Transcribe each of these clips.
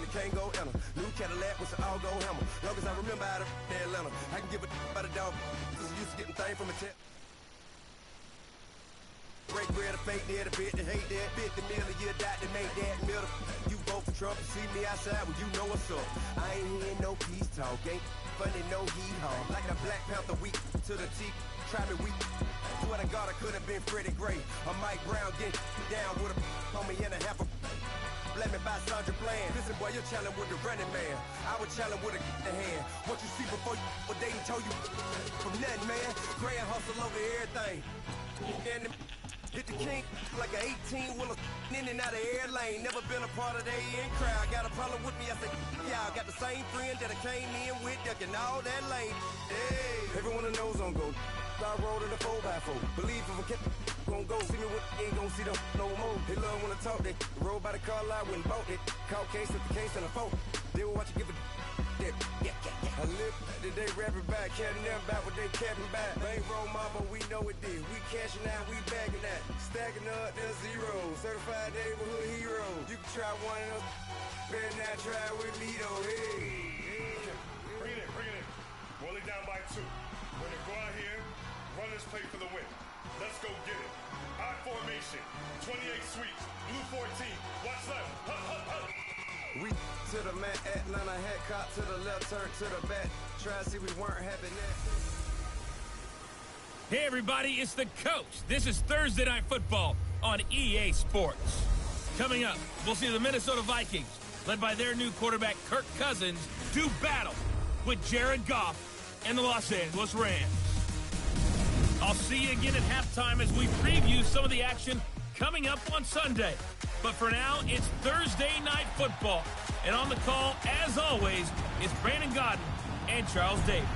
you can't go enter. New Cadillac with an all-go hammer. Long as I remember out of Atlanta, I can give a about a dog. Since I'm used to getting things from a tip. Break bread, a fake dead, a bit to hate that. 50 million, you died to make that middle. You vote for Trump, you see me outside, well, you know what's up. I ain't hearing no peace talk, ain't funny, no hee-haw. Like a Black Panther weak to the teeth, try me weak. Swear to God, I could have been Freddie Gray. Or Mike Brown getting down with a on me and a half a. Let me buy Sandra Bland. Listen, boy, you're challenging with the running man. I was challenging with a in the hand. What you see before you, what they told you from nothing, man. Gray and hustle over everything. And hit the king like an 18-wheeler in and out of air lane. Never been a part of the in crowd. Got a problem with me, I said, y'all got the same friend that I came in with, ducking all that lane. Hey, everyone knows on go. I rolled in the 4x4. Believe if I kept gon' go. See me with ain't gon' see them no more. They love when I talk, they roll by the car lot, went bought it. Caught case at the case and a phone. They will watch you give a that. I live today rapping back, capping them back what they capping back. Bankroll mama, we know it did. We cashing out, we bagging that. Stacking up the zero. Certified neighborhood hero. You can try one of them. Better not try with me though. Hey. Bring it in. Roll it down by 2. We're gonna go out here, run this play for the win. Let's go get it. I formation, 28 sweeps, blue 14. Watch left. Hup. We to the man, Atlanta head caught to the left, turn to the back. Try to see we weren't having that. Hey everybody, it's the coach. This is Thursday Night Football on EA Sports. Coming up, we'll see the Minnesota Vikings, led by their new quarterback Kirk Cousins, do battle with Jared Goff and the Los Angeles Rams. I'll see you again at halftime as we preview some of the action coming up on Sunday. But for now, it's Thursday Night Football. And on the call, as always, is Brandon Godden and Charles Davis.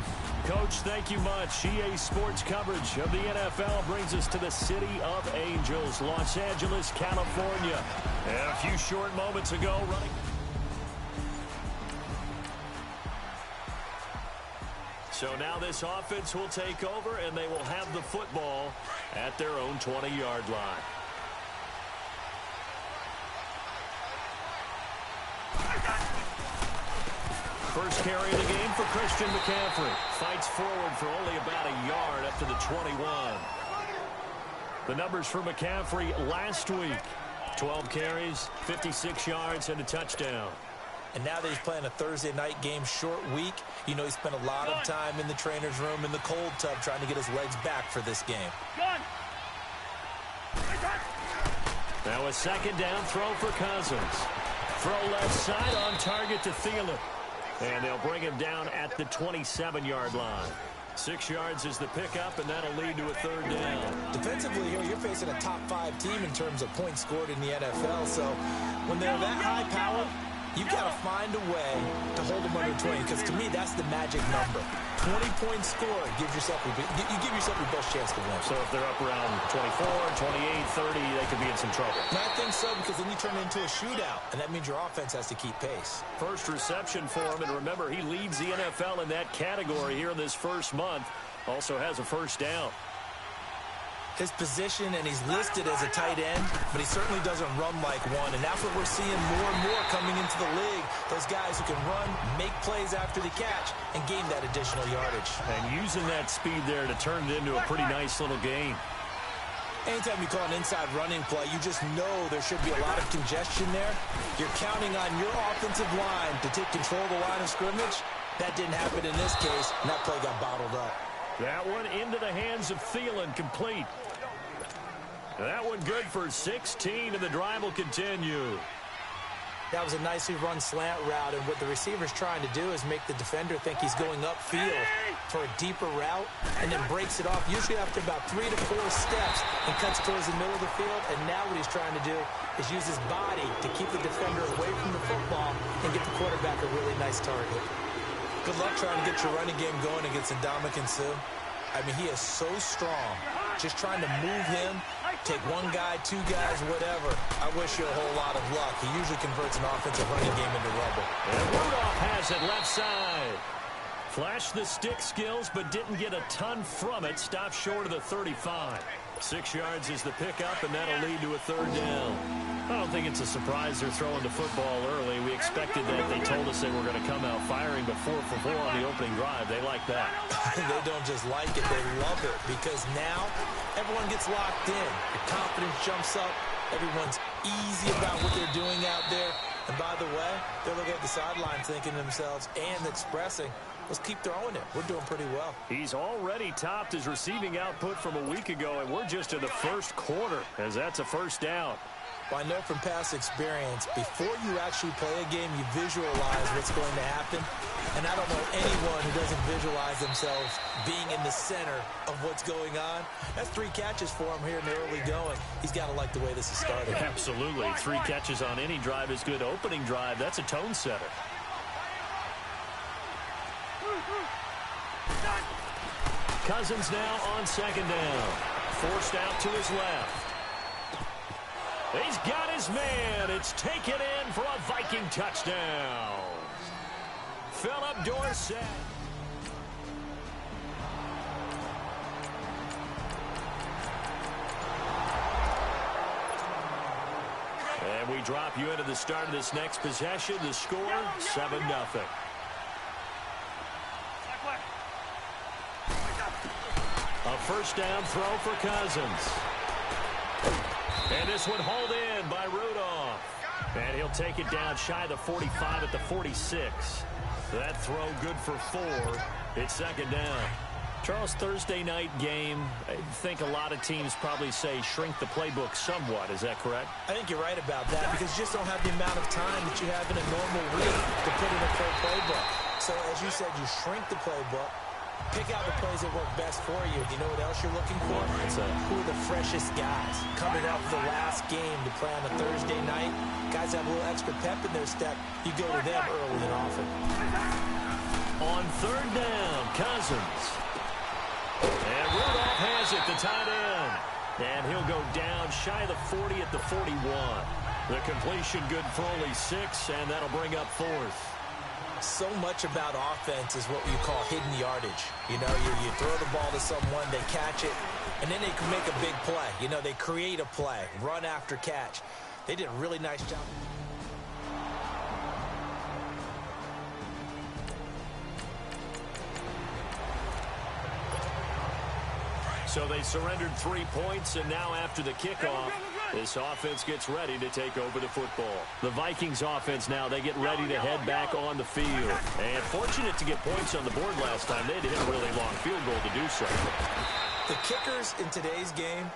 Coach, thank you much. EA Sports coverage of the NFL brings us to the City of Angels, Los Angeles, California. And a few short moments ago, running. So now this offense will take over, and they will have the football at their own 20-yard line. First carry of the game for Christian McCaffrey. Fights forward for only about a yard up to the 21. The numbers for McCaffrey last week: 12 carries, 56 yards, and a touchdown. And now that he's playing a Thursday night game, short week, you know he spent a lot of time in the trainer's room, in the cold tub, trying to get his legs back for this game. Now a second down throw for Cousins. Throw left side on target to Thielen. And they'll bring him down at the 27-yard line. 6 yards is the pickup, and that'll lead to a third down. Defensively here, you're facing a top-5 team in terms of points scored in the NFL. So when they're that high power, you've got to find a way to hold them under 20, because to me, that's the magic number. 20 points scored, you give yourself your best chance to win. So if they're up around 24, 28, 30, they could be in some trouble. And I think so, because then you turn it into a shootout, and that means your offense has to keep pace. First reception for him, and remember, he leads the NFL in that category here in this first month. Also has a first down. His position, and he's listed as a tight end, but he certainly doesn't run like one, and that's what we're seeing more and more coming into the league. Those guys who can run, make plays after the catch, and gain that additional yardage. And using that speed there to turn it into a pretty nice little game. Anytime you call an inside running play, you just know there should be a lot of congestion there. You're counting on your offensive line to take control of the line of scrimmage. That didn't happen in this case, and that play got bottled up. That one into the hands of Thielen, complete. That one good for 16, and the drive will continue. That was a nicely run slant route, and what the receiver's trying to do is make the defender think he's going upfield for a deeper route, and then breaks it off, usually after about 3 to 4 steps, and cuts towards the middle of the field. And now what he's trying to do is use his body to keep the defender away from the football and get the quarterback a really nice target. Good luck trying to get your running game going against Ndamukong Suh. I mean, he is so strong. Just trying to move him, take one guy, 2 guys, whatever. I wish you a whole lot of luck. He usually converts an offensive running game into rubble. And Rudolph has it left side. Flashed the stick skills, but didn't get a ton from it. Stopped short of the 35. 6 yards is the pickup, and that'll lead to a 3rd down. I don't think it's a surprise they're throwing the football early. We expected that. They told us they were going to come out firing, but 4 for 4 on the opening drive. They like that. They don't just like it, they love it, because now everyone gets locked in. The confidence jumps up. Everyone's easy about what they're doing out there. And by the way, they're looking at the sideline thinking to themselves and expressing, let's keep throwing it. We're doing pretty well. He's already topped his receiving output from a week ago, and we're just in the first quarter, as that's a 1st down. Well, I know from past experience, before you actually play a game, you visualize what's going to happen. And I don't know anyone who doesn't visualize themselves being in the center of what's going on. That's 3 catches for him here in the early going. He's got to like the way this is started. Absolutely. 3 catches on any drive is good. Opening drive, that's a tone setter. Cousins now on 2nd down. Forced out to his left. He's got his man. It's taken in for a Viking touchdown. Philip Dorsett. And we drop you into the start of this next possession. The score, 7-0. A 1st down throw for Cousins. And this one hauled in by Rudolph. And he'll take it down shy of the 45 at the 46. That throw good for 4. It's 2nd down. Charles, Thursday night game, I think a lot of teams probably say shrink the playbook somewhat. Is that correct? I think you're right about that, because you just don't have the amount of time that you have in a normal week to put in a full playbook. So as you said, you shrink the playbook. Pick out the plays that work best for you. You know what else you're looking for? Who are the freshest guys coming out for the last game to play on a Thursday night? Guys have a little extra pep in their step. You go to them early and often. On 3rd down, Cousins. And Rudolph has it, the tight end. And he'll go down shy of the 40 at the 41. The completion good for only 6, and that'll bring up 4th. So much about offense is what you call hidden yardage. You know, you throw the ball to someone, they catch it, and then they can make a big play. You know, they create a play, run after catch. They did a really nice job. So they surrendered 3 points, and now after the kickoff, this offense gets ready to take over the football. The Vikings offense now, they get ready to head back on the field. And fortunate to get points on the board last time. They had to hit a really long field goal to do so. The kickers in today's game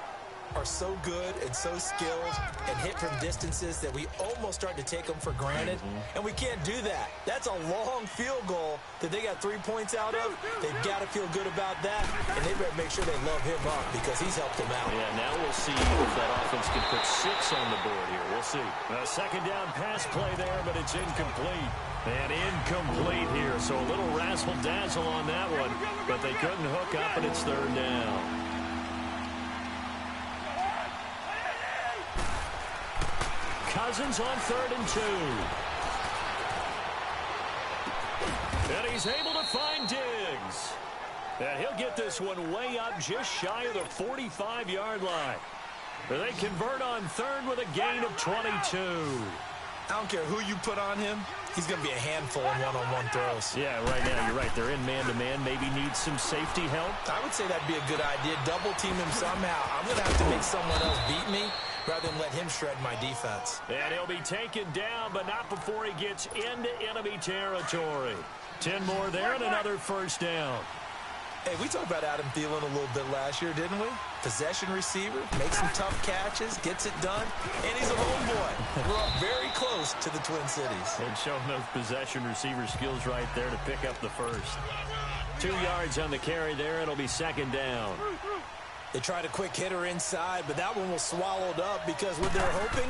are so good and so skilled and hit from distances that we almost start to take them for granted. And we can't do that. That's a long field goal that they got 3 points out of. They've got to feel good about that, and they better make sure they love him up because he's helped them out. Yeah, now we'll see if that offense can put 6 on the board here. We'll see. A 2nd down pass play there, but it's incomplete. And incomplete here, so a little razzle-dazzle on that one, but they couldn't hook up, and it's 3rd down. Cousins on 3rd and 2. And he's able to find Diggs. And he'll get this one way up just shy of the 45-yard line. They convert on 3rd with a gain of 22. I don't care who you put on him. He's going to be a handful in one-on-one throws. Yeah, right now, you're right. They're in man-to-man. Maybe needs some safety help. I would say that'd be a good idea. Double team him somehow. I'm going to have to make someone else beat me rather than let him shred my defense. And he'll be taken down, but not before he gets into enemy territory. 10 more there and another 1st down. Hey, we talked about Adam Thielen a little bit last year, didn't we? Possession receiver, makes some tough catches, gets it done, and he's a homeboy. We're up very close to the Twin Cities. And showing those possession receiver skills right there to pick up the 1st. 2 yards on the carry there. It'll be 2nd down. They tried a quick hitter inside, but that one was swallowed up because what they're hoping,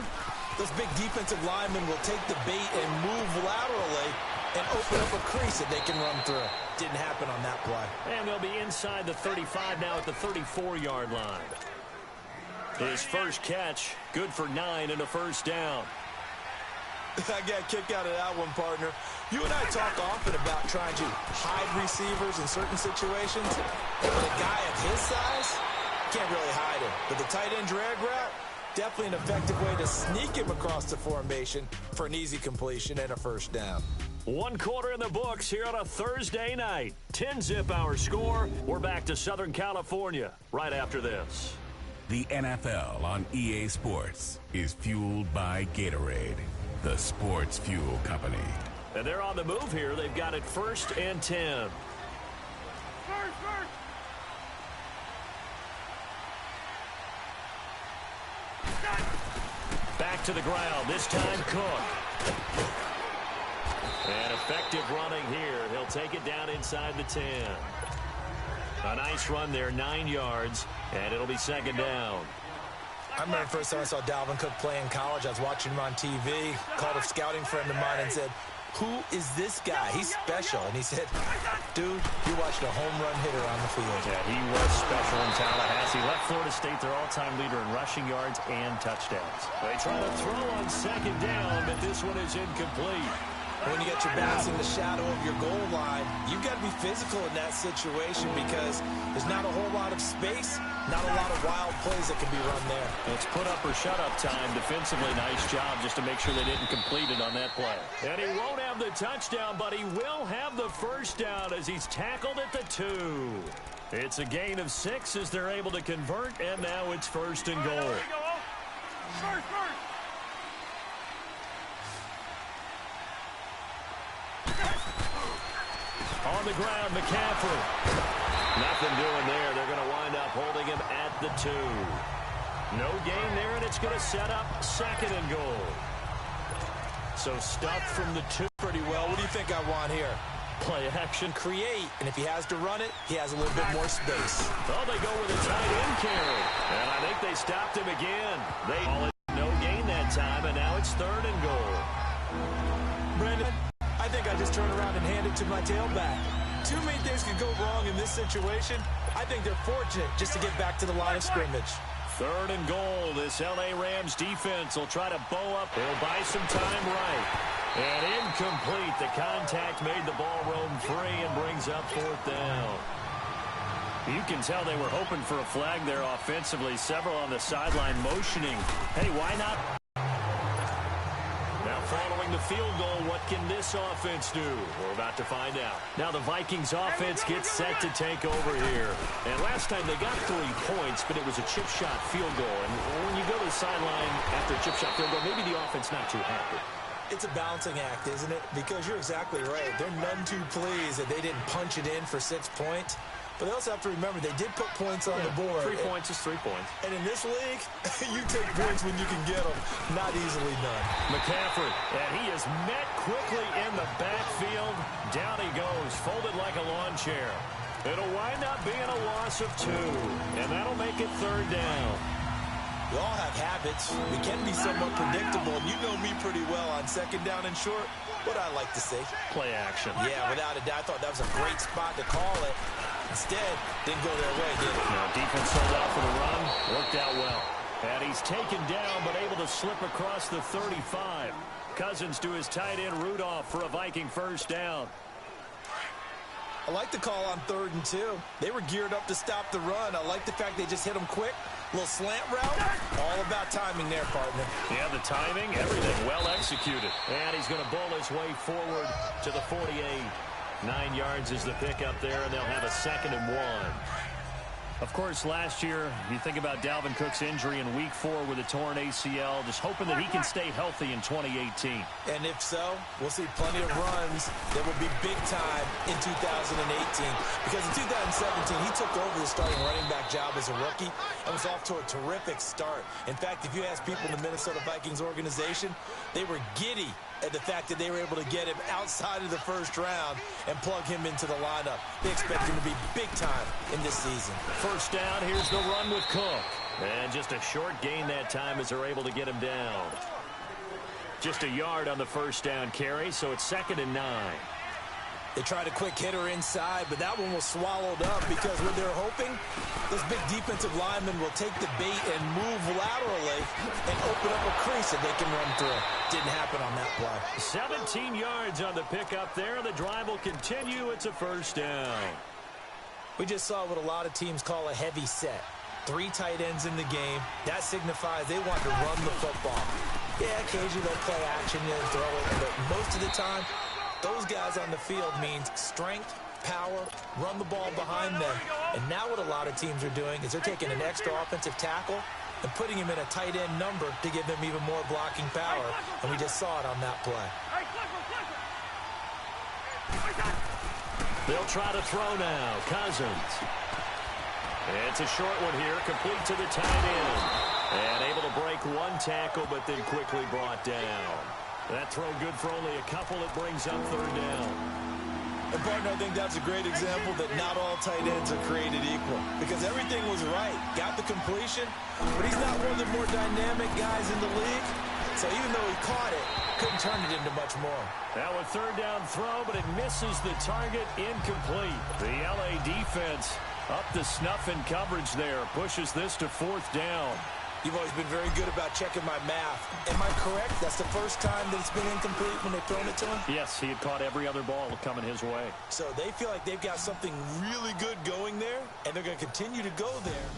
those big defensive linemen will take the bait and move laterally and open up a crease that they can run through. Didn't happen on that play. And they'll be inside the 35 now at the 34-yard line. His first catch, good for 9 and a 1st down. I got kicked out of that one, partner. You and I talk often about trying to hide receivers in certain situations. But a guy of his size can't really hide him. But the tight end drag route, definitely an effective way to sneak him across the formation for an easy completion and a first down. 1 quarter in the books here on a Thursday night. 10-zip our score. We're back to Southern California right after this. The NFL on EA Sports is fueled by Gatorade, the sports fuel company. And they're on the move here. They've got it 1st and 10. Back to the ground. This time Cook. And effective running here. He'll take it down inside the 10. A nice run there, 9 yards, and it'll be 2nd down. I remember the first time I saw Dalvin Cook play in college. I was watching him on TV, called a scouting friend of mine and said, "Who is this guy? He's special." And he said, "Dude, you watched a home run hitter on the field." Yeah, he was special in Tallahassee. Left Florida State their all-time leader in rushing yards and touchdowns. They try to throw on 2nd down, but this one is incomplete. When you get your backs in the shadow of your goal line, you've got to be physical in that situation because there's not a whole lot of space, not a lot of wild plays that can be run there. It's put up or shut up time. Defensively, nice job just to make sure they didn't complete it on that play. And he won't have the touchdown, but he will have the first down as he's tackled at the 2. It's a gain of 6 as they're able to convert, and now it's 1st and goal. First. On the ground, McCaffrey. Nothing doing there. They're going to wind up holding him at the 2. No gain there, and it's going to set up 2nd and goal. So stuffed from the 2. Pretty well. What do you think I want here? Play action. Create, and if he has to run it, he has a little bit more space. Oh, they go with a tight end carry. And I think they stopped him again. They call it no gain that time, and now it's 3rd and goal. Brandon, I think I just turn around and hand it to my tailback. Too many things could go wrong in this situation. I think they're fortunate just to get back to the line of scrimmage. 3rd and goal. This L.A. Rams defense will try to bow up. They'll buy some time right. And incomplete. The contact made the ball roam free and brings up 4th down. You can tell they were hoping for a flag there offensively. Several on the sideline motioning. Hey, why not? Now following the field goal, what can this offense do? We're about to find out. Now the Vikings offense gets set to take over here. And last time they got 3 points, but it was a chip shot field goal. And when you go to the sideline after a chip shot field goal, maybe the offense not too happy. It's a balancing act, isn't it? Because you're exactly right. They're none too pleased that they didn't punch it in for 6 points. But they also have to remember they did put points on the board. 3 points is 3 points. And in this league, you take points when you can get them. Not easily done. McCaffrey, and he is met quickly in the backfield. Down he goes, folded like a lawn chair. It'll wind up being a loss of 2, and that'll make it 3rd down. We all have habits. We can be somewhat predictable, and you know me pretty well on 2nd down and short. What I like to say. Play action. Yeah, without a doubt. I thought that was a great spot to call it. Instead, didn't go their way, did it? Now, defense sold out for the run. Worked out well. And he's taken down, but able to slip across the 35. Cousins to his tight end, Rudolph, for a Viking first down. I like the call on 3rd and 2. They were geared up to stop the run. I like the fact they just hit them quick. Little slant route. All about timing there, partner. Yeah, the timing, everything well executed. And he's going to bull his way forward to the 48. 9 yards is the pickup there, and they'll have a 2nd and 1. Of course, last year, you think about Dalvin Cook's injury in Week 4 with a torn ACL, just hoping that he can stay healthy in 2018. And if so, we'll see plenty of runs that will be big time in 2018. Because in 2017, he took over the starting running back job as a rookie and was off to a terrific start. In fact, if you ask people in the Minnesota Vikings organization, they were giddy at the fact that they were able to get him outside of the 1st round and plug him into the lineup. They expect him to be big time in this season. First down, here's the run with Cook. And just a short gain that time as they're able to get him down. Just a yard on the first down carry, so it's 2nd and 9. They tried a quick hitter inside, but that one was swallowed up because what they're hoping, this big defensive lineman will take the bait and move laterally and open up a crease that they can run through. Didn't happen on that play. 17 yards on the pickup there. The drive will continue. It's a first down. We just saw what a lot of teams call a heavy set. 3 tight ends in the game. That signifies they want to run the football. Yeah, occasionally they'll play action and throw it, but most of the time, those guys on the field means strength, power, run the ball behind them. And now what a lot of teams are doing is they're taking an extra offensive tackle and putting him in a tight end number to give them even more blocking power. And we just saw it on that play. They'll try to throw now. Cousins. It's a short one here, complete to the tight end. And able to break 1 tackle, but then quickly brought down. That throw good for only a couple. It brings up 3rd down. And, partner, I think that's a great example that not all tight ends are created equal. Because everything was right. Got the completion, but he's not one of the more dynamic guys in the league. So even though he caught it, couldn't turn it into much more. Now a 3rd down throw, but it misses the target, incomplete. The LA defense up to snuff in coverage there. Pushes this to 4th down. You've always been very good about checking my math. Am I correct? That's the first time that it's been incomplete when they've thrown it to him? Yes, he had caught every other ball coming his way. So they feel like they've got something really good going there, and they're going to continue to go there.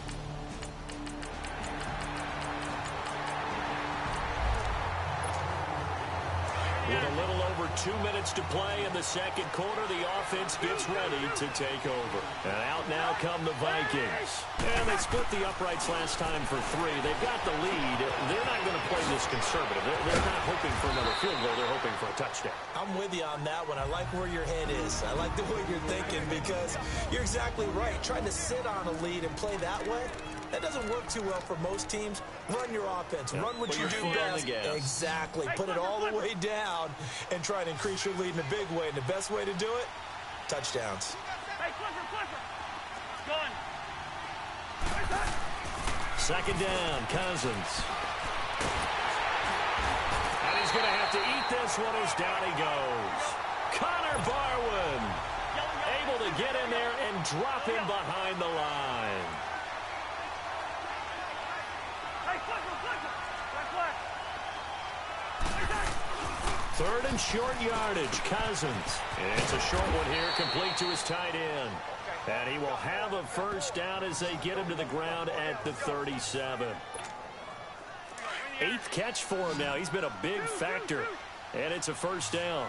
With a little over 2 minutes to play in the second quarter, the offense gets ready to take over. And out now come the Vikings. And they split the uprights last time for 3. They've got the lead. They're not going to play this conservative. They're not hoping for another field goal. They're hoping for a touchdown. I'm with you on that one. I like where your head is. I like the way you're thinking because you're exactly right. Trying to sit on a lead and play that way, that doesn't work too well for most teams. Run your offense. Yeah, run what you do best. Exactly. Put it all the way down and try to increase your lead in a big way. And the best way to do it, touchdowns. Hey, Clifford. Gun. 2nd down, Cousins. And he's going to have to eat this one as down he goes. Connor Barwin able to get in there and drop him behind the line. 3rd and short yardage, Cousins. It's a short one here, complete to his tight end. And he will have a 1st down as they get him to the ground at the 37. 8th catch for him now. He's been a big factor. And it's a 1st down.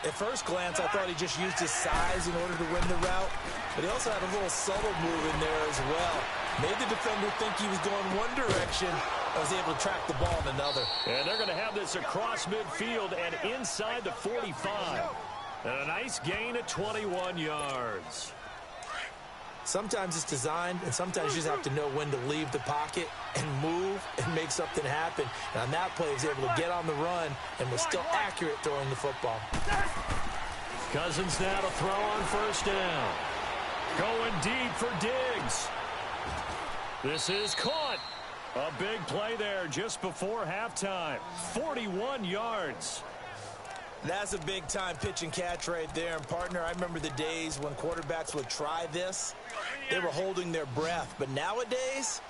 At first glance, I thought he just used his size in order to win the route. But he also had a little subtle move in there as well. Made the defender think he was going one direction. I was able to track the ball in another. And they're going to have this across midfield and inside the 45. And a nice gain of 21 yards. Sometimes it's designed, and sometimes you just have to know when to leave the pocket and move and make something happen. And on that play, he was able to get on the run and was still accurate throwing the football. Cousins now to throw on 1st down. Going deep for Diggs. This is caught. A big play there just before halftime. 41 yards. That's a big-time pitch and catch right there. And, partner, I remember the days when quarterbacks would try this. They were holding their breath. But nowadays,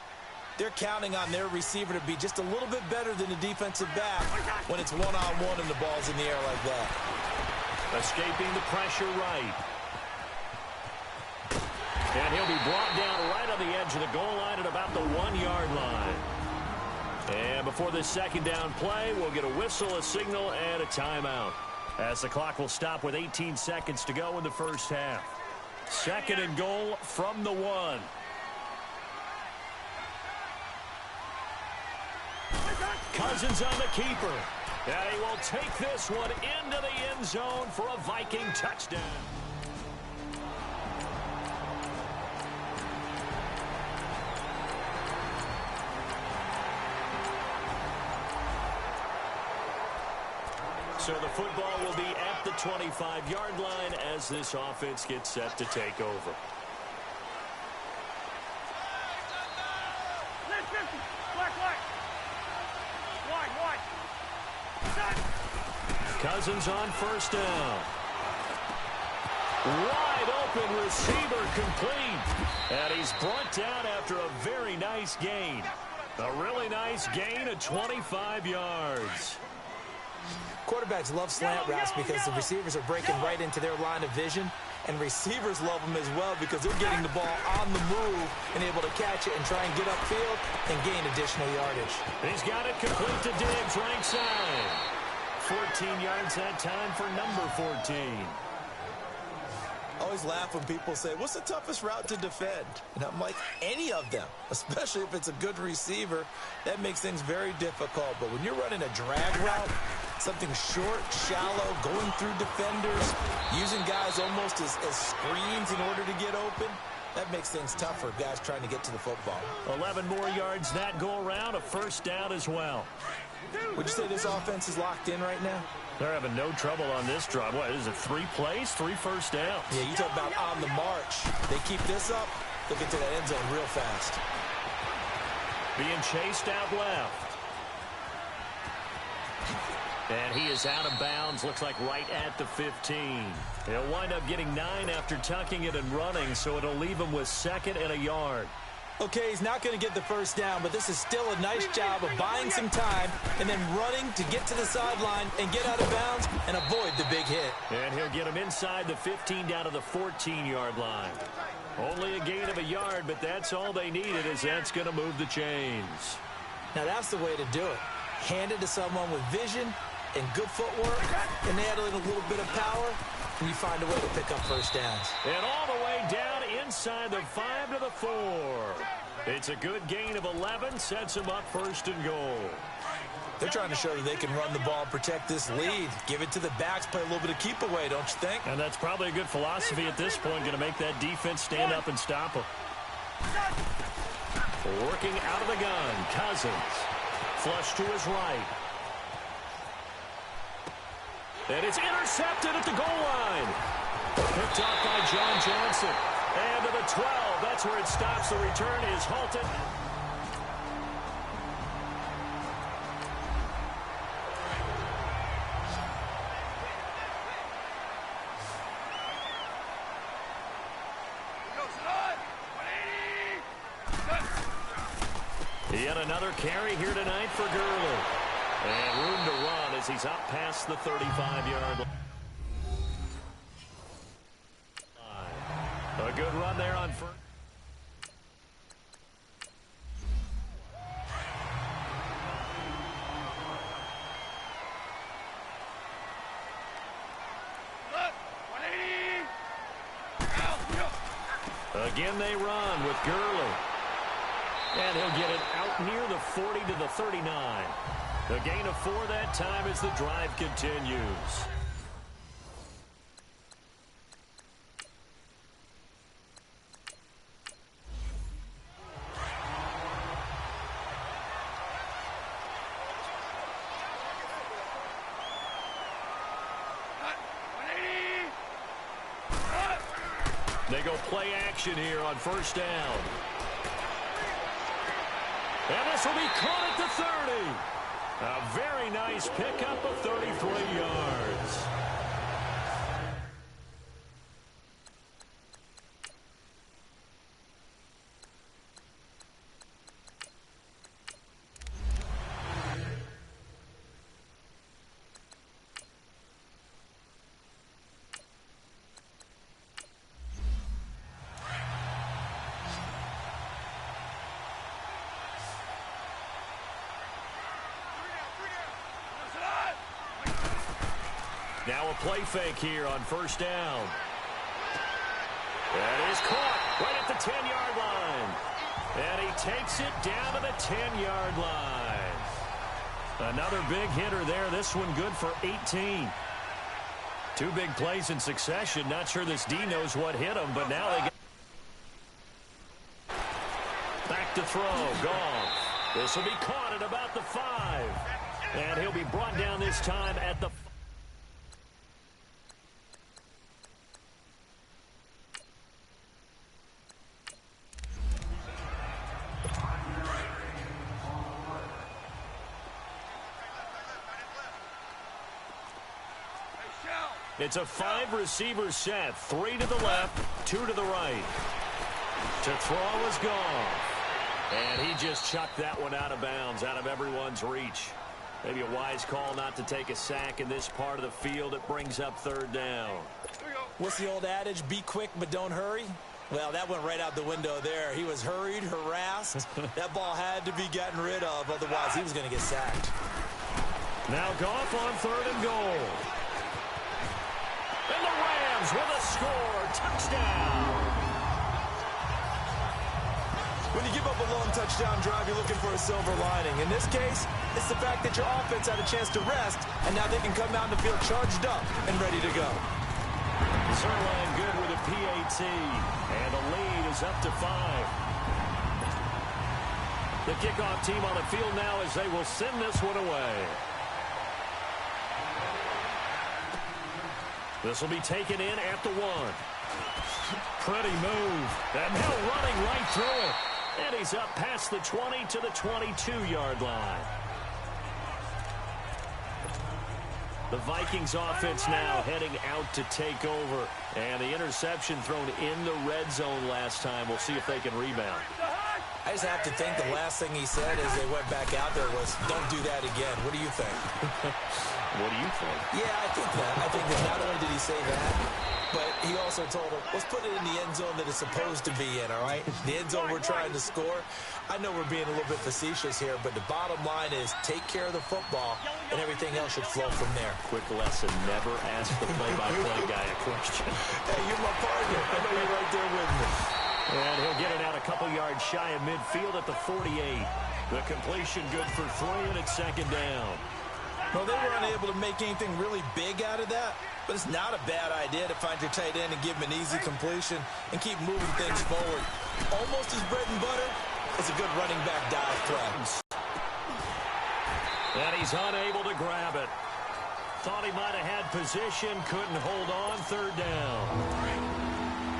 they're counting on their receiver to be just a little bit better than the defensive back when it's one-on-one and the ball's in the air like that. Escaping the pressure right. And he'll be brought down right on the edge of the goal line at about the 1-yard line. And before this 2nd down play, we'll get a whistle, a signal, and a timeout. As the clock will stop with 18 seconds to go in the first half. 2nd and goal from the 1. Cousins on the keeper. And he will take this one into the end zone for a Viking touchdown. So the football will be at the 25-yard line as this offense gets set to take over. Cousins on 1st down. Wide open receiver complete. And he's brought down after a very nice gain. A really nice gain of 25 yards. Quarterbacks love slant routes because the receivers are breaking right into their line of vision, and receivers love them as well because they're getting the ball on the move and able to catch it and try and get upfield and gain additional yardage. He's got it complete to Diggs, right side. 14 yards that time for number 14. I always laugh when people say, what's the toughest route to defend? And I'm like, any of them, especially if it's a good receiver. That makes things very difficult. But when you're running a drag route, something short, shallow, going through defenders, using guys almost as screens in order to get open, that makes things tough for guys trying to get to the football. 11 more yards that go around, a first down as well. Would you say this offense is locked in right now? They're having no trouble on this drive. What is it, 3 plays, 3 first downs? Yeah, you talk about on the march. They keep this up, they'll get to that end zone real fast. Being chased out left. And he is out of bounds, looks like right at the 15. He'll wind up getting 9 after tucking it and running, so it'll leave him with 2nd and a yard. Okay, he's not going to get the first down, but this is still a nice job of buying some time and then running to get to the sideline and get out of bounds and avoid the big hit. And he'll get him inside the 15 down to the 14-yard line. Only a gain of a yard, but that's all they needed, as that's going to move the chains. Now that's the way to do it. Hand it to someone with vision and good footwork, and add in a little bit of power, and you find a way to pick up first downs. And all the way down inside the 5 to the 4. It's a good gain of 11, sets him up 1st and goal. They're trying to show that they can run the ball, protect this lead, give it to the backs, play a little bit of keep away, don't you think? And that's probably a good philosophy at this point, going to make that defense stand up and stop him. Working out of the gun, Cousins. Flush to his right. And it's intercepted at the goal line. Picked off by John Johnson. And to the 12. That's where it stops. The return is halted. Yet another carry here tonight for Gurley. And room to run as he's up past the 35-yard line. A good run there on first. Again they run with Gurley. And he'll get it out near the 40 to the 39. A gain of 4 that time as the drive continues. They go play action here on first down. And this will be caught at the 30. A very nice pickup of 33 yards. Now a play fake here on first down. That is caught right at the 10-yard line. And he takes it down to the 10-yard line. Another big hitter there. This one good for 18. 2 big plays in succession. Not sure this D knows what hit him, but now they get back to throw. Goff. This will be caught at about the 5. And he'll be brought down this time at the 5. It's a 5-receiver set. 3 to the left, 2 to the right. To throw is Goff. And he just chucked that one out of bounds, out of everyone's reach. Maybe a wise call not to take a sack in this part of the field. It brings up third down. What's the old adage? Be quick, but don't hurry. Well, that went right out the window there. He was hurried, harassed. That ball had to be gotten rid of. Otherwise, he was going to get sacked. Now Goff on third and goal. And the Rams with a score. Touchdown. When you give up a long touchdown drive, you're looking for a silver lining. In this case, it's the fact that your offense had a chance to rest, and now they can come out and feel charged up and ready to go. Zerline good with a PAT, and the lead is up to 5. The kickoff team on the field now as they will send this one away. This will be taken in at the 1. Pretty move, and now running right through it. And he's up past the 20 to the 22-yard line. The Vikings offense now heading out to take over. And the interception thrown in the red zone last time. We'll see if they can rebound. I just have to think the last thing he said as they went back out there was, don't do that again. What do you think? What do you think? Yeah, I think that. I think that not only did he say that, but he also told him, let's put it in the end zone that it's supposed to be in, all right? The end zone we're trying to score. I know we're being a little bit facetious here, but the bottom line is take care of the football, and everything else should flow from there. Quick lesson, never ask the play-by-play guy a question. Hey, you're my partner. I know you're right there with me. And he'll get it out a couple yards shy of midfield at the 48. The completion good for 3, and it's second down. Well, they were unable to make anything really big out of that, but it's not a bad idea to find your tight end and give him an easy completion and keep moving things forward. Almost his bread and butter is a good running back dive play. And he's unable to grab it. Thought he might have had position, couldn't hold on, third down.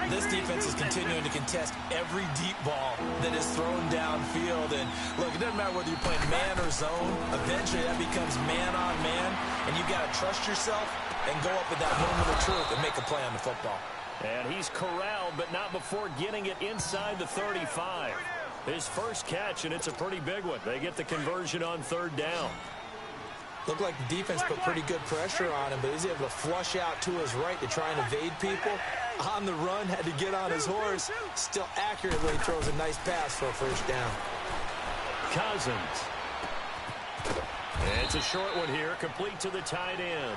This defense is continuing to contest every deep ball that is thrown downfield. And, look, it doesn't matter whether you're playing man or zone. Eventually, that becomes man-on-man, and you've got to trust yourself and go up at that moment of truth and make a play on the football. And he's corralled, but not before getting it inside the 35. His first catch, and it's a pretty big one. They get the conversion on third down. Looked like the defense put pretty good pressure on him, but he's able to flush out to his right to try and evade people. On the run, had to get on his horse. Still accurately throws a nice pass for a first down. Cousins. It's a short one here, complete to the tight end.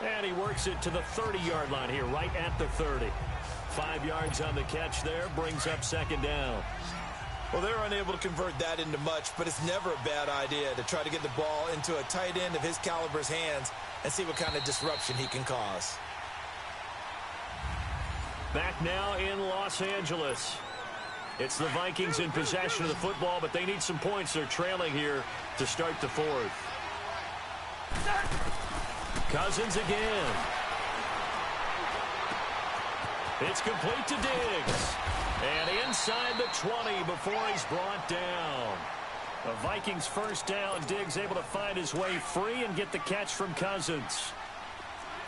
And he works it to the 30-yard line here, right at the 30. 5 yards on the catch there, brings up second down. Well, they're unable to convert that into much, but it's never a bad idea to try to get the ball into a tight end of his caliber's hands and see what kind of disruption he can cause. Back now in Los Angeles. It's the Vikings in possession of the football, but they need some points. They're trailing here to start the 4th. Cousins again. It's complete to Diggs. And inside the 20 before he's brought down. The Vikings first down. Diggs able to find his way free and get the catch from Cousins.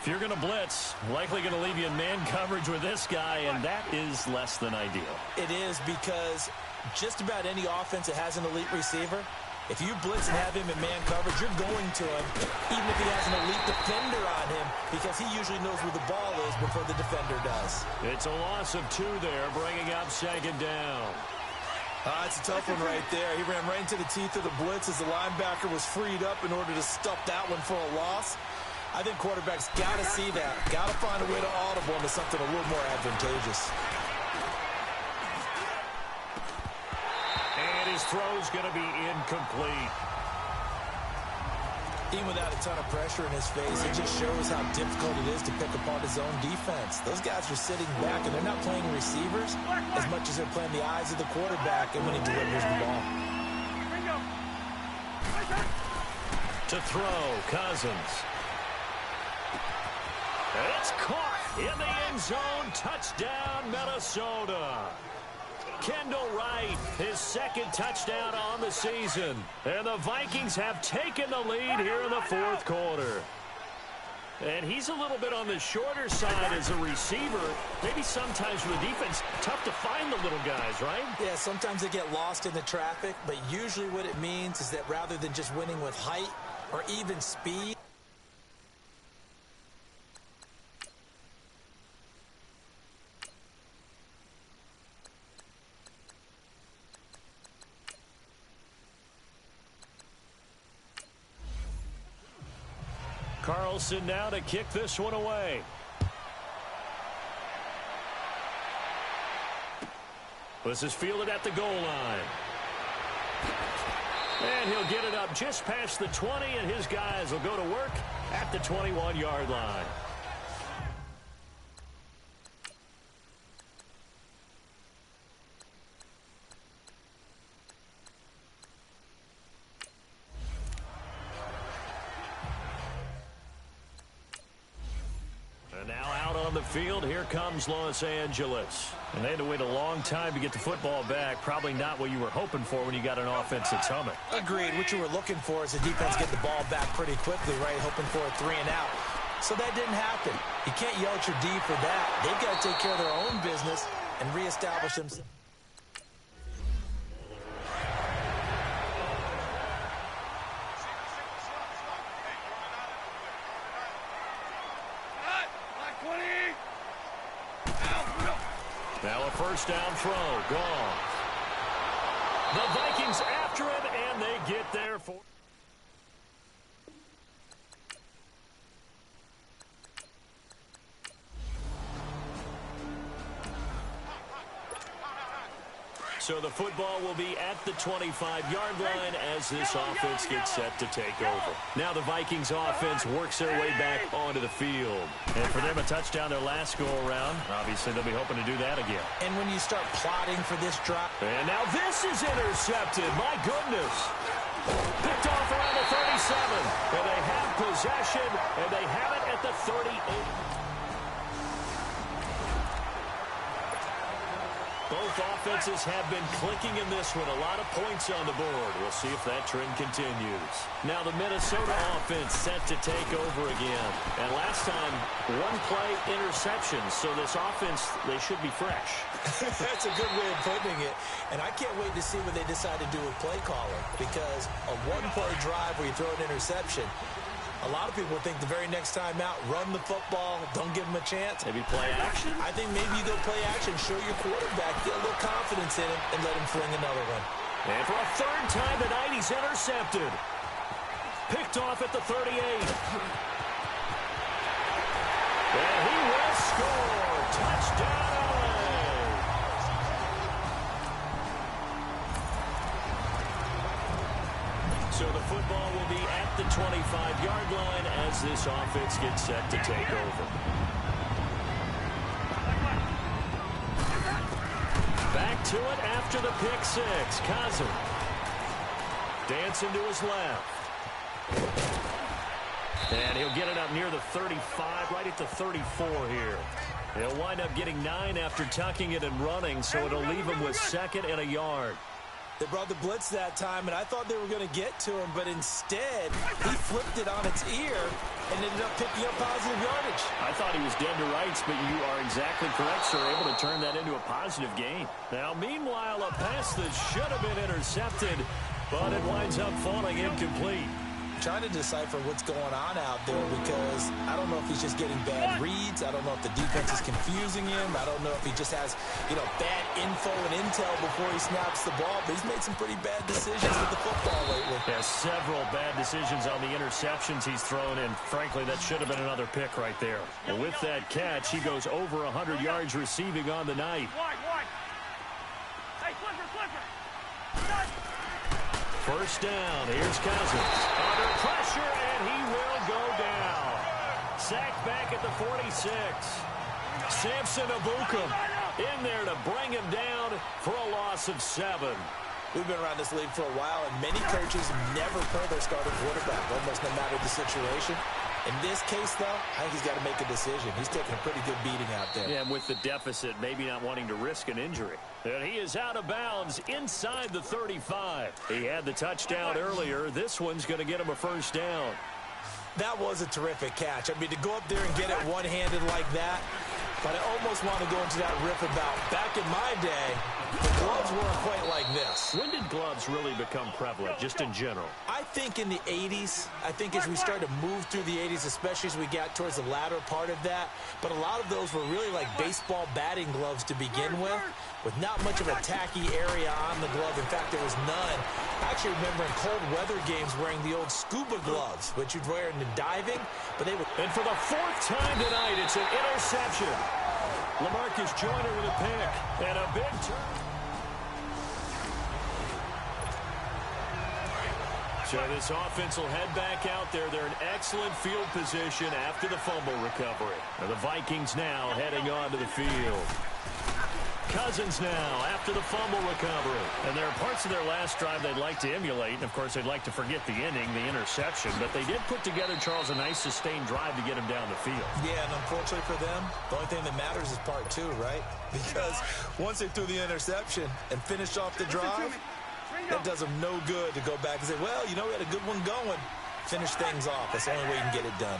If you're going to blitz, likely going to leave you in man coverage with this guy, and that is less than ideal. It is, because just about any offense that has an elite receiver, if you blitz and have him in man coverage, you're going to him, even if he has an elite defender on him, because he usually knows where the ball is before the defender does. It's a loss of 2 there, bringing up second down. It's a tough one right there. He ran right into the teeth of the blitz as the linebacker was freed up in order to stuff that one for a loss. I think quarterbacks got to see that. Got to find a way to audible into something a little more advantageous. And his throw's going to be incomplete. Even without a ton of pressure in his face, it just shows how difficult it is to pick apart his own defense. Those guys are sitting back, and they're not playing receivers as much as they're playing the eyes of the quarterback and when he delivers the ball. To throw, Cousins. It's caught in the end zone. Touchdown, Minnesota. Kendall Wright, his second touchdown on the season. And the Vikings have taken the lead here in the 4th quarter. And he's a little bit on the shorter side as a receiver. Maybe sometimes for the defense, tough to find the little guys, right? Yeah, sometimes they get lost in the traffic, but usually what it means is that rather than just winning with height, or even speed. Carlson now to kick this one away. This is fielded at the goal line. And he'll get it up just past the 20, and his guys will go to work at the 21-yard line. And now out on the field, here comes Los Angeles. And they had to wait a long time to get the football back. Probably not what you were hoping for when you got an offense that's humming. Agreed. What you were looking for is the defense get the ball back pretty quickly, right? Hoping for a 3 and out. So that didn't happen. You can't yell at your D for that. They've got to take care of their own business and reestablish themselves. Now a first down throw, gone. The Vikings after him, and they get there for... So the football will be at the 25-yard line as this offense gets set to take over. Now the Vikings offense works their way back onto the field. And for them, a touchdown their last go-around. Obviously, they'll be hoping to do that again. And when you start plotting for this drop... And now this is intercepted. My goodness. Picked off around the 37. And they have possession, and they have it at the 38. Both offenses have been clicking in this one. A lot of points on the board. We'll see if that trend continues. Now the Minnesota offense set to take over again. And last time, one play interception. So this offense, they should be fresh. That's a good way of putting it. And I can't wait to see what they decide to do with play calling. Because a one-play drive where you throw an interception, a lot of people think the very next time out, run the football, don't give them a chance. Maybe play action? I think maybe you go play action, show your quarterback, get a little confidence in him, and let him fling another one. And for a third time tonight, he's intercepted. Picked off at the 38. And he will score. Touchdown, LA. So the football will be at the 25-yard line as this offense gets set to take over. Back to it after the pick six. Cousins dancing to his left. And he'll get it up near the 35, right at the 34 here. He'll wind up getting 9 after tucking it and running, so it'll leave him with 2nd and a yard. They brought the blitz that time, and I thought they were going to get to him, but instead, he flipped it on its ear and ended up picking up positive yardage. I thought he was dead to rights, but you are exactly correct, sir. Able to turn that into a positive gain. Now, meanwhile, a pass that should have been intercepted, but it winds up falling incomplete. Trying to decipher what's going on out there because I don't know if he's just getting bad reads. I don't know if the defense is confusing him. I don't know if he just has, bad info and intel before he snaps the ball. But he's made some pretty bad decisions with the football lately. Yeah, several bad decisions on the interceptions he's thrown, and frankly, that should have been another pick right there. And with that catch, he goes over 100 yards receiving on the night. Wide. Hey, flipper. First down. Here's Cousins. Under pressure, and he will go down. Sacked back at the 46. Samson Abukum in there to bring him down for a loss of 7. We've been around this league for a while, and many coaches never play their starting quarterback, almost no matter the situation. In this case, though, I think he's got to make a decision. He's taking a pretty good beating out there. Yeah, and with the deficit, maybe not wanting to risk an injury. And he is out of bounds inside the 35. He had the touchdown earlier. This one's going to get him a first down. That was a terrific catch. I mean, to go up there and get it one-handed like that, But I almost want to go into that riff about back in my day, the gloves weren't quite like this. When did gloves really become prevalent, just in general? I think in the 80s. I think as we started to move through the 80s, especially as we got towards the latter part of that. But a lot of those were really like baseball batting gloves to begin with not much of a tacky area on the glove. In fact, there was none. I actually remember in cold weather games wearing the old scuba gloves, which you'd wear in the diving. But they would. And for the 4th time tonight, it's an interception. LaMarcus Joyner with a pick and a big turn. So this offense will head back out there. They're in excellent field position after the fumble recovery. And the Vikings now heading onto the field. Cousins now after the fumble recovery. And there are parts of their last drive they'd like to emulate. And, of course, they'd like to forget the inning, the interception. But they did put together, Charles, a nice sustained drive to get him down the field. Yeah, and unfortunately for them, the only thing that matters is part 2, right? Because once they threw the interception and finished off the drive, that does them no good to go back and say, well, you know, we had a good one going. Finish things off. That's the only way you can get it done.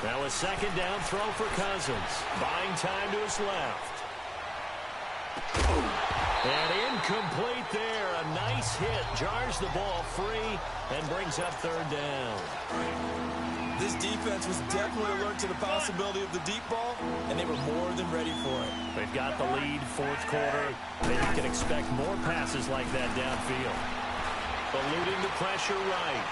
Now a second down throw for Cousins. Buying time to his left. And incomplete there. A nice hit. Jars the ball free and brings up 3rd down. This defense was definitely alert to the possibility of the deep ball, and they were more than ready for it. They've got the lead, 4th quarter, and you can expect more passes like that downfield. Eluding the pressure right.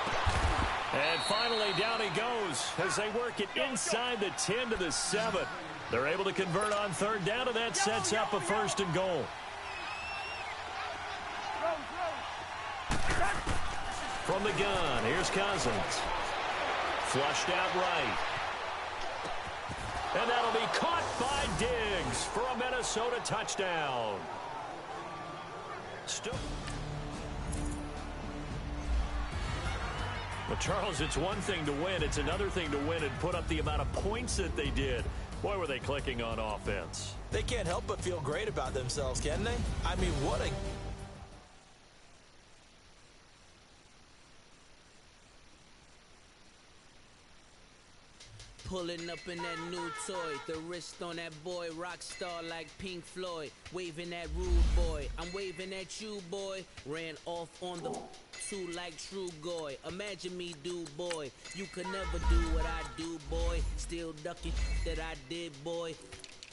And finally, down he goes as they work it inside the 10 to the 7. They're able to convert on 3rd down, and that sets up a 1st and goal. From the gun, here's Cousins. Flushed out right. And that'll be caught by Diggs for a Minnesota touchdown. Well, Charles, it's one thing to win. It's another thing to win and put up the amount of points that they did. Boy, were they clicking on offense. They can't help but feel great about themselves, can they? I mean, what a... Pulling up in that new toy, the wrist on that boy, rock star like Pink Floyd, waving at rude boy, I'm waving at you boy, ran off on the two like True Goy, imagine me do boy, you could never do what I do boy, still ducking that I did boy,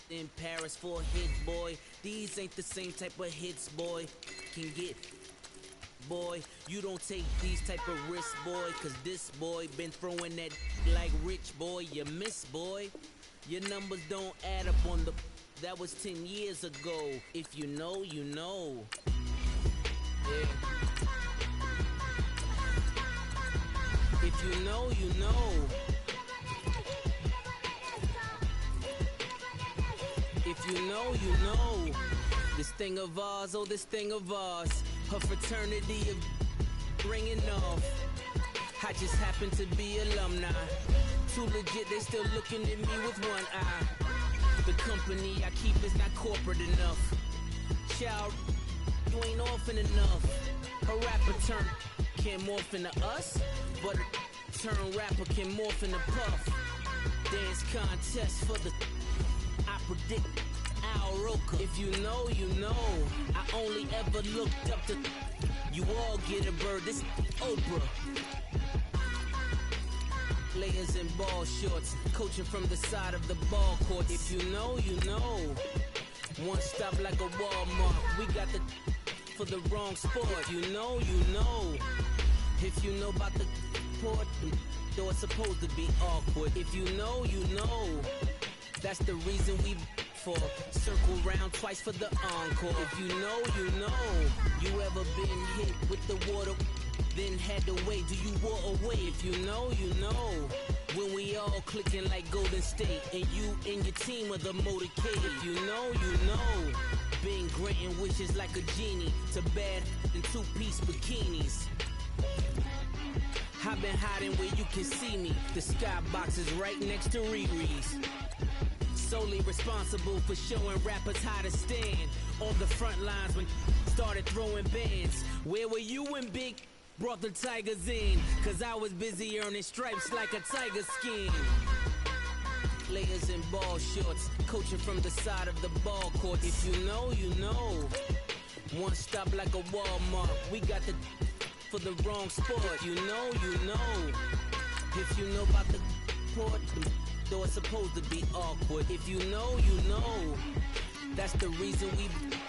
in Paris for a hit boy, these ain't the same type of hits boy, can get boy, you don't take these type of risks, boy, cause this boy been throwing that like rich boy, you miss boy, your numbers don't add up on the, that was 10 years ago, if you know, you know, yeah, if you know, you know, if you know, you know, this thing of ours, oh this thing of ours, her fraternity of ringing off. I just happen to be alumni. Too legit, they still looking at me with one eye. The company I keep is not corporate enough. Child, you ain't orphan enough. A rapper turn can't morph into us, but a turn rapper can morph into Puff. Dance contest for the, I predict Al Roker. If you know, you know. I only ever looked up to, you all get a bird, this Oprah. Players in ball shorts, coaching from the side of the ball court. If you know, you know. One stop like a Walmart, we got the for the wrong sport. You know, you know. If you know about the port, though it's supposed to be awkward. If you know, you know. That's the reason we for circle round twice for the encore. If you know, you know. You ever been hit with the water, then had to wait? Do you walk away? If you know, you know. When we all clicking like Golden State, and you and your team are the motorcade. If you know, you know. Been granting wishes like a genie to bad in two-piece bikinis. I've been hiding where you can see me. The skybox is right next to Riri's. Solely responsible for showing rappers how to stand on the front lines when started throwing bands. Where were you when Big brought the Tigers in? Cause I was busy earning stripes like a tiger skin. players in ball shorts, coaching from the side of the ball court. If you know, you know. One stop like a Walmart. We got the for the wrong sport. You know, you know. If you know about the port, though it's supposed to be awkward. If you know, you know. That's the reason we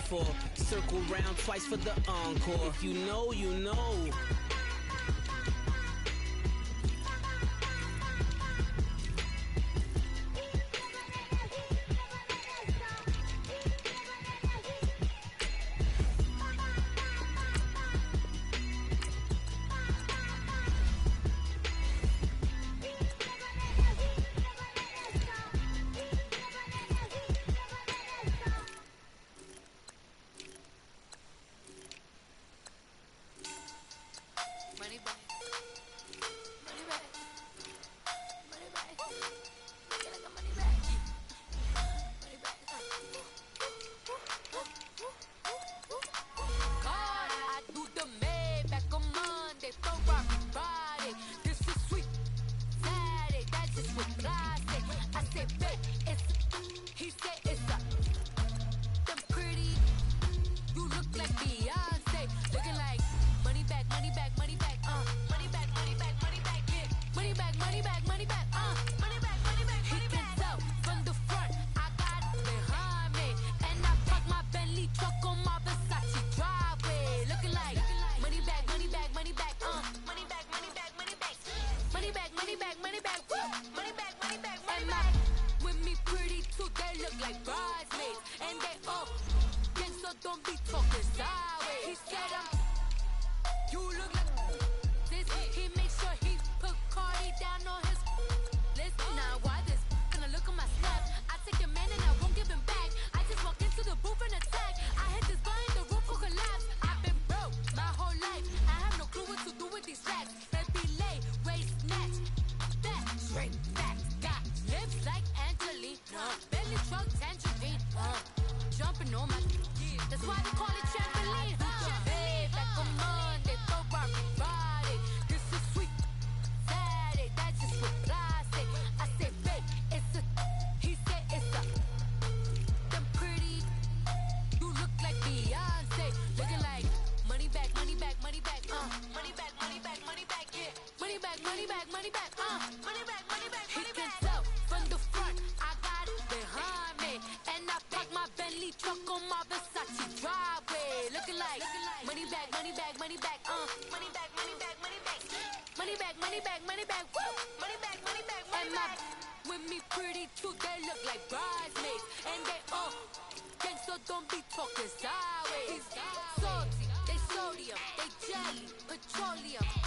for circle round twice for the encore. If you know, you know.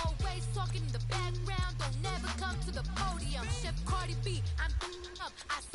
Always talking in the background, don't never come to the podium. Chef Cardi B, I'm up. I